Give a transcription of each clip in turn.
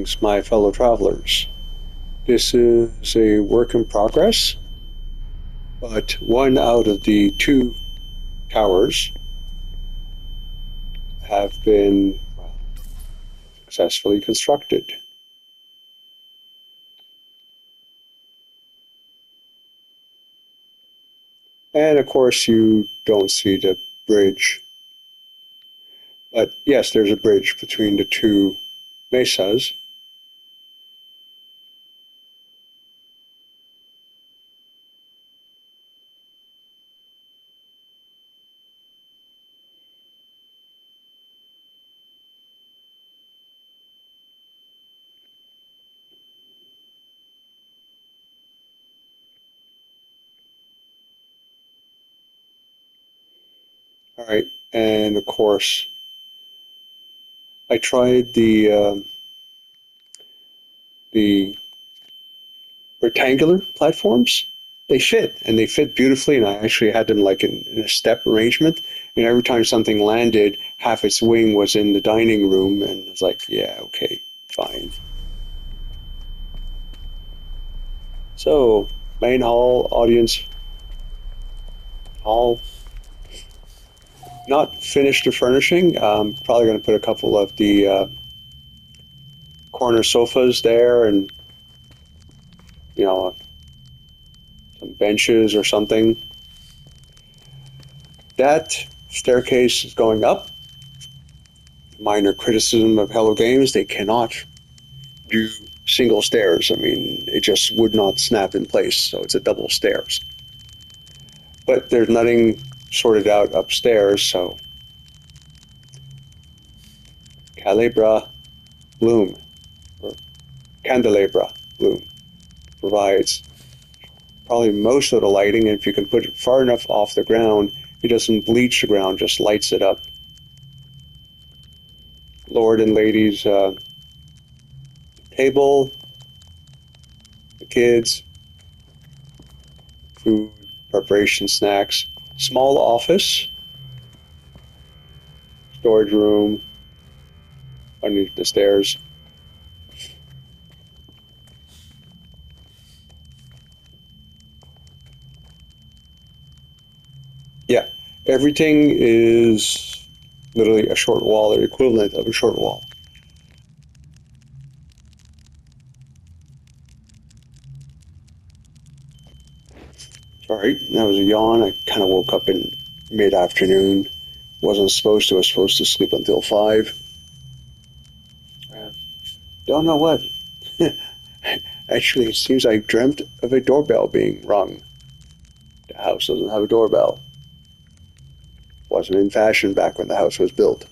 Greetings, my fellow travelers. This is a work in progress, but one out of the two towers have been successfully constructed. And of course, you don't see the bridge. But yes, there's a bridge between the two mesas. All right, and of course, I tried the rectangular platforms. They fit, and they fit beautifully, and I actually had them like in a step arrangement. And every time something landed, half its wing was in the dining room, and it's like, yeah, okay, fine. So, main hall, audience hall. Not finished the furnishing. Probably going to put a couple of the corner sofas there, and you know, some benches or something. That staircase is going up. Minor criticism of Hello Games: they cannot do single stairs. I mean, it just would not snap in place, so it's a double stairs. But there's nothing sorted out upstairs, so Calabra Bloom, or Candelabra Bloom, provides probably most of the lighting, and if you can put it far enough off the ground, it doesn't bleach the ground, just lights it up. Lord and ladies table, the kids, food, preparation, snacks, small office, storage room underneath the stairs. Yeah, everything is literally a short wall, or equivalent of a short wall. Sorry, that was a yawn. I kind of woke up in mid-afternoon. Wasn't supposed to. I was supposed to sleep until 5. Don't know what. Actually, it seems I dreamt of a doorbell being rung. The house doesn't have a doorbell. Wasn't in fashion back when the house was built.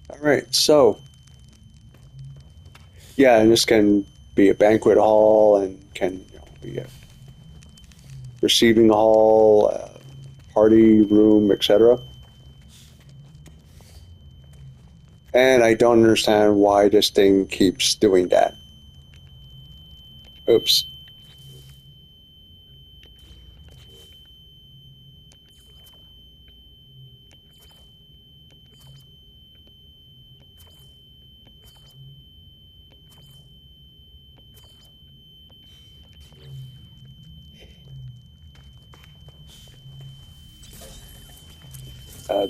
All right, so yeah, and this can be a banquet hall, and can be a receiving hall, party room, etc. And I don't understand why this thing keeps doing that. Oops.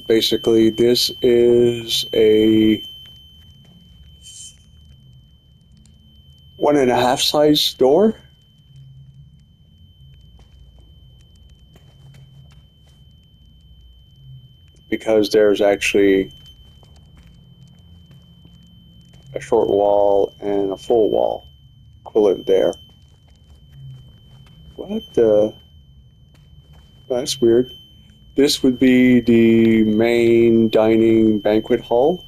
Basically, this is a 1.5 size door. Because there's actually a short wall and a full wall equivalent there. What the? That's weird. This would be the main dining banquet hall.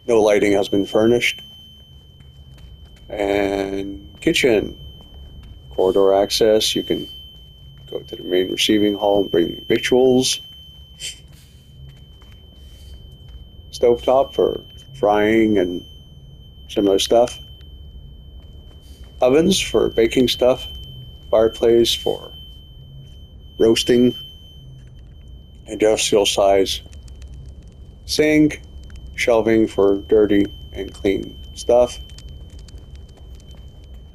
No lighting has been furnished. And kitchen. Corridor access. You can go to the main receiving hall and bring victuals. Stovetop for frying and similar stuff. Ovens for baking stuff. Fireplace for roasting. Industrial size Sink, shelving for dirty and clean stuff.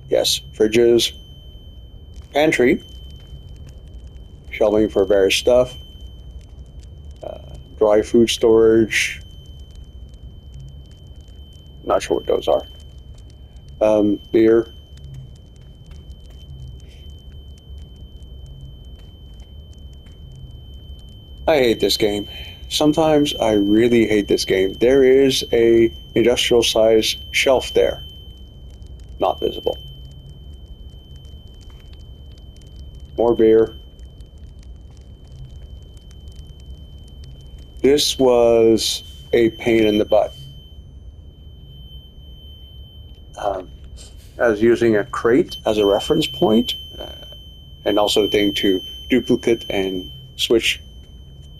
Yes, fridges. Pantry, shelving for various stuff. Dry food storage. Not sure what those are. Beer. I hate this game. Sometimes I really hate this game. There is a industrial size shelf there. Not visible. More beer. This was a pain in the butt. I was using a crate as a reference point, and also a thing to duplicate and switch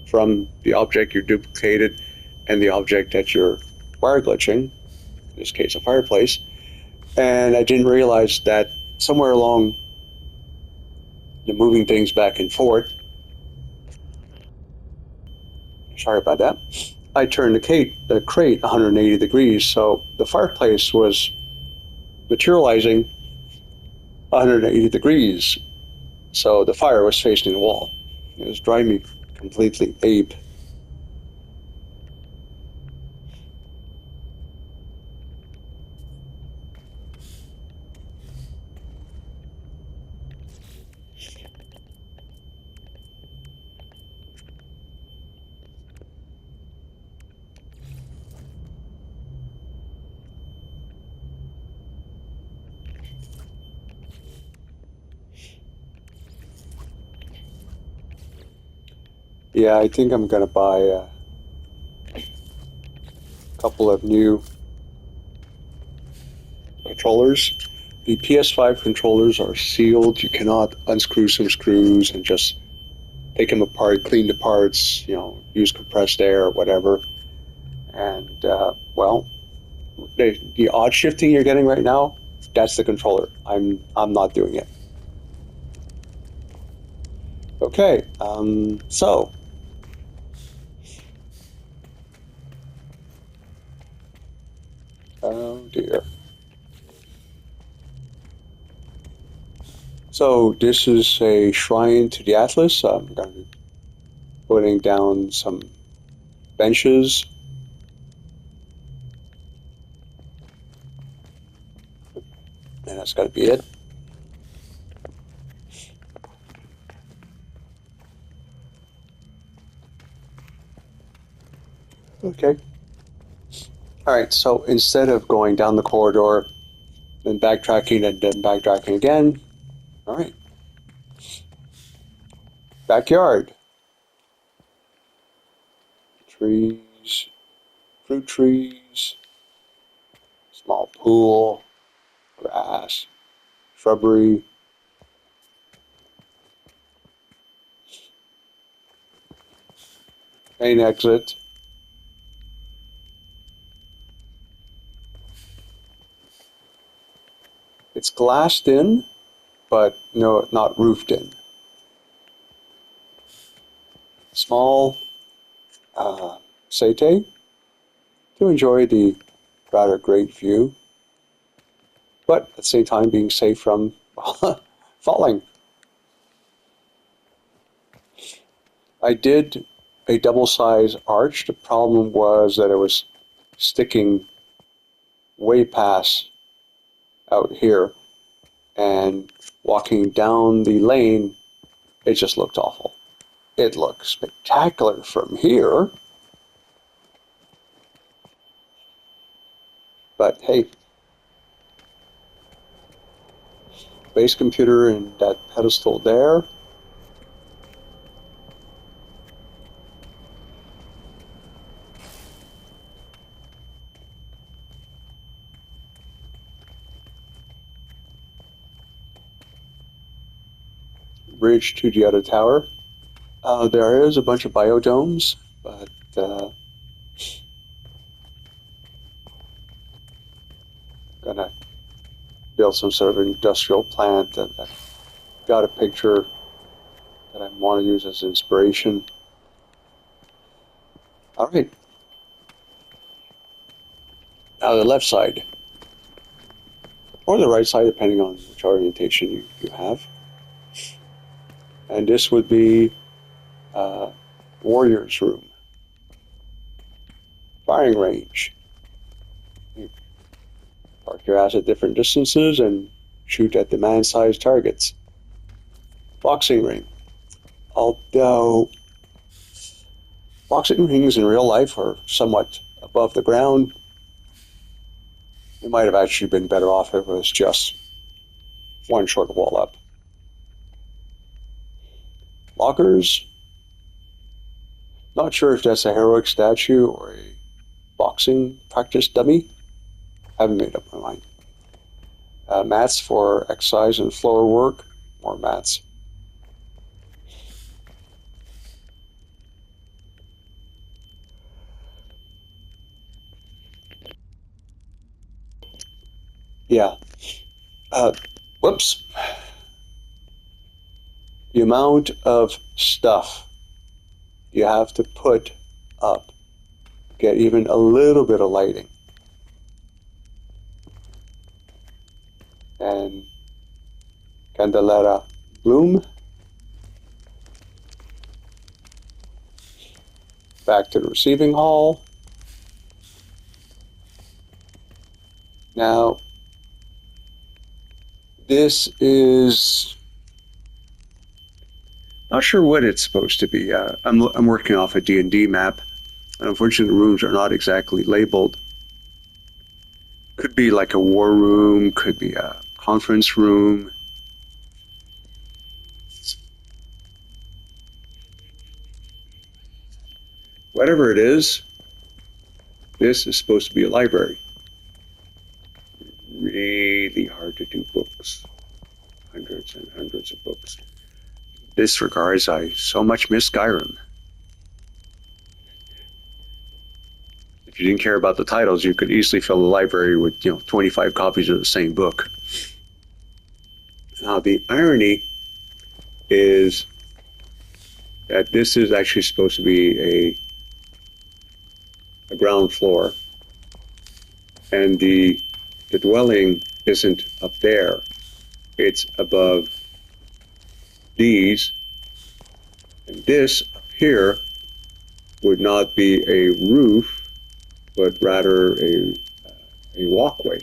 from the object you duplicated and the object that you're wire glitching, in this case a fireplace. And I didn't realize that somewhere along the moving things back and forth, sorry about that, I turned the crate 180 degrees, so the fireplace was materializing 180 degrees, so the fire was facing the wall. It was driving me completely ape. Yeah, I think I'm gonna buy a couple of new controllers. The PS5 controllers are sealed. You cannot unscrew some screws and just take them apart, clean the parts, use compressed air or whatever. And, well, the odd shifting you're getting right now, that's the controller. I'm not doing it. Okay, so oh dear. So this is a shrine to the Atlas. I'm going to be putting down some benches. And that's got to be it. Okay. All right, so instead of going down the corridor, then backtracking and then backtracking again, all right. Backyard. Trees, fruit trees, small pool, grass, shrubbery. Main exit. It's glassed in, but no, not roofed in. Small sete to enjoy the rather great view, but at the same time being safe from falling. I did a double size arch. The problem was that it was sticking way past out here, and walking down the lane, it just looked awful. It looked spectacular from here, but hey, base computer and that pedestal there. Bridge to the other tower. There is a bunch of biodomes, but gonna build some sort of industrial plant. I've got a picture that I want to use as inspiration. All right, Now the left side, or the right side, depending on which orientation you have. And this would be warrior's room, firing range. You park your ass at different distances and shoot at demand-sized targets. Boxing ring. Although boxing rings in real life are somewhat above the ground, it might have actually been better off if it was just one short wall up. Lockers. Not sure if that's a heroic statue or a boxing practice dummy. Haven't made up my mind. Mats for exercise and floor work. More mats. Yeah. Whoops. The amount of stuff you have to put up, get even a little bit of lighting. And Candelera bloom. Back to the receiving hall. Now, this is not sure what it's supposed to be. I'm working off a D&D map, and unfortunately the rooms are not exactly labeled. Could be like a war room, could be a conference room. Whatever it is, this is supposed to be a library. Really hard to do books. Hundreds and hundreds of books. This regards, I so much miss Skyrim. If you didn't care about the titles, you could easily fill the library with 25 copies of the same book. Now the irony is that this is actually supposed to be a ground floor, and the dwelling isn't up there, it's above these, and this up here would not be a roof, but rather a walkway,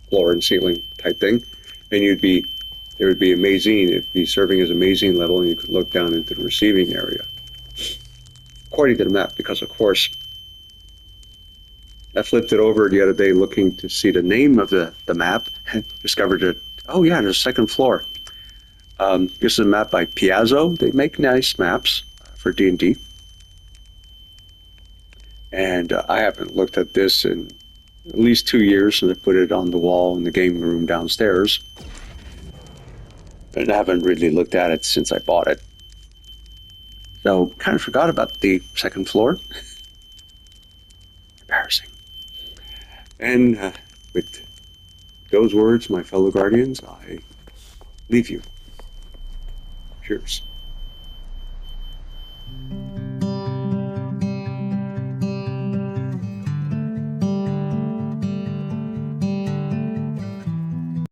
floor and ceiling type thing, and there would be a mezzanine. It'd be serving as a mezzanine level, and you could look down into the receiving area, according to the map, because of course I flipped it over the other day looking to see the name of the map and discovered that, oh yeah, there's a second floor. This is a map by Piazzo. They make nice maps for D&D. And I haven't looked at this in at least 2 years since I put it on the wall in the game room downstairs. And I haven't really looked at it since I bought it. So kind of forgot about the second floor. Embarrassing. And with those words, my fellow guardians, I leave you. Cheers.